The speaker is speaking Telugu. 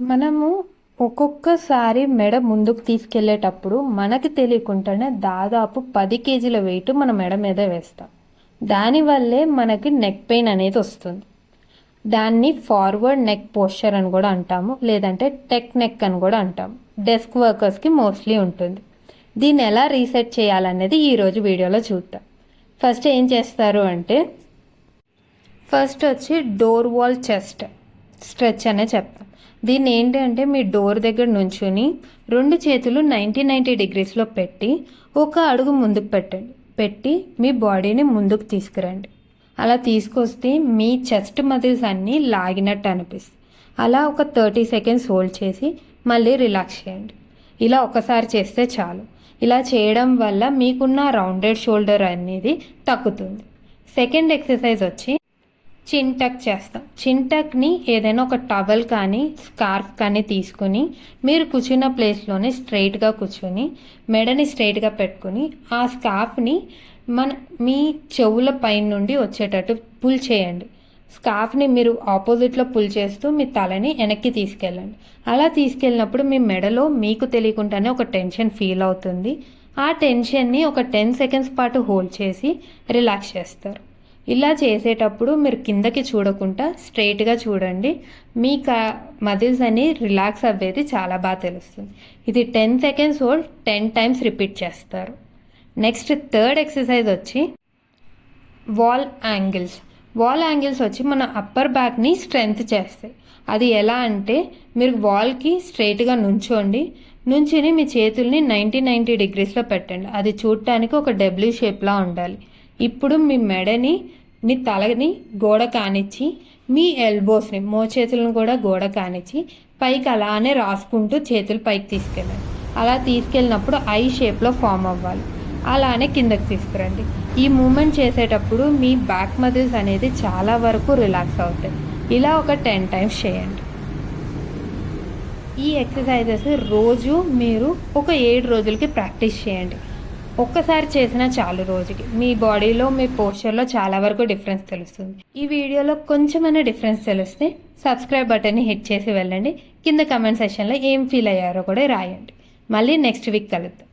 మనము ఒక్కొక్కసారి మెడ ముందుకు తీసుకెళ్ళేటప్పుడు మనకి తెలియకుండానే దాదాపు 10 కేజీల వెయిట్ మన మెడ మీద వేస్తాం. దానివల్లే మనకి నెక్ పెయిన్ అనేది వస్తుంది. దాన్ని ఫార్వర్డ్ నెక్ పోస్చర్ అని కూడా అంటాము, లేదంటే టెక్ నెక్ అని కూడా అంటాము. డెస్క్ వర్కర్స్కి మోస్ట్లీ ఉంటుంది. దీన్ని ఎలా రీసెట్ చేయాలనేది ఈరోజు వీడియోలో చూద్దాం. ఫస్ట్ ఏం చేస్తారు అంటే, ఫస్ట్ వచ్చి డోర్ వాల్ చెస్ట్ స్ట్రెచ్ అనే చెప్తాం. దీన్ని ఏంటంటే మీ డోర్ దగ్గర నుంచుని 2 చేతులు 90 డిగ్రీస్లో పెట్టి ఒక అడుగు ముందుకు పెట్టి మీ బాడీని ముందుకు తీసుకురండి. అలా తీసుకొస్తే మీ చెస్ట్ మజిల్స్ అన్నీ లాగినట్టు అనిపిస్తుంది. అలా ఒక 30 సెకండ్స్ హోల్డ్ చేసి మళ్ళీ రిలాక్స్ చేయండి. ఇలా ఒకసారి చేస్తే చాలు. ఇలా చేయడం వల్ల మీకున్న రౌండెడ్ షోల్డర్ అనేది తగ్గుతుంది. సెకండ్ ఎక్సర్సైజ్ వచ్చి చిన్ టక్ చేస్తాం. చిన్ టక్ని ఏదైనా ఒక టవల్ కానీ స్కార్ఫ్ కానీ తీసుకుని మీరు కూర్చున్న ప్లేస్లోనే స్ట్రైట్గా కూర్చొని మెడని స్ట్రైట్గా పెట్టుకుని ఆ స్కార్ఫ్ని మీ చెవుల పైన నుండి వచ్చేటట్టు పుల్ చేయండి. స్కార్ఫ్ని మీరు ఆపోజిట్లో పుల్ చేస్తూ మీ తలని వెనక్కి తీసుకెళ్ళండి. అలా తీసుకెళ్ళినప్పుడు మీ మెడలో మీకు తెలియకుండానే ఒక టెన్షన్ ఫీల్ అవుతుంది. ఆ టెన్షన్ని ఒక 10 సెకండ్స్ పాటు హోల్డ్ చేసి రిలాక్స్ చేస్తారు. ఇలా చేసేటప్పుడు మీరు కిందకి చూడకుండా స్ట్రైట్గా చూడండి. మీ మజిల్స్ అని రిలాక్స్ అవ్వేది చాలా బాగా తెలుస్తుంది. ఇది 10 సెకండ్స్ హోల్డ్ 10 టైమ్స్ రిపీట్ చేస్తారు. నెక్స్ట్ థర్డ్ ఎక్సర్సైజ్ వచ్చి వాల్ యాంగిల్స్. వాల్ యాంగిల్స్ వచ్చి మన అప్పర్ బ్యాక్ని స్ట్రెంగ్త్ చేస్తాయి. అది ఎలా అంటే, మీరు వాల్కి స్ట్రైట్గా నుంచుని మీ చేతుల్ని 90 డిగ్రీస్లో పెట్టండి. అది చూడటానికి ఒక డబ్ల్యూ షేప్లా ఉండాలి. ఇప్పుడు మీ తలని గోడ కానిచ్చి మీ ఎల్బోస్ని మోచేతులను కూడా గోడ కానిచ్చి పైకి అలానే రాసుకుంటూ చేతులు పైకి తీసుకెళ్ళండి. అలా తీసుకెళ్ళినప్పుడు ఐ షేప్లో ఫామ్ అవ్వాలి. అలానే కిందకి తీసుకురండి. ఈ మూమెంట్ చేసేటప్పుడు మీ బ్యాక్ మజిల్స్ అనేది చాలా వరకు రిలాక్స్ అవుతాయి. ఇలా ఒక 10 టైమ్స్ చేయండి. ఈ ఎక్సర్సైజెస్ రోజు మీరు ఒక 7 రోజులకి ప్రాక్టీస్ చేయండి. ఒక్కసారి చేసినా చాలు. రోజుకి మీ బాడీలో మీ పోస్చర్లో చాలా వరకు డిఫరెన్స్ తెలుస్తుంది. ఈ వీడియోలో కొంచెమైనా డిఫరెన్స్ తెలిస్తే సబ్స్క్రైబ్ బటన్ని హిట్ చేసి వెళ్ళండి. కింద కమెంట్ సెక్షన్లో ఏం ఫీల్ అయ్యారో కూడా రాయండి. మళ్ళీ నెక్స్ట్ వీక్ కలుద్దాం.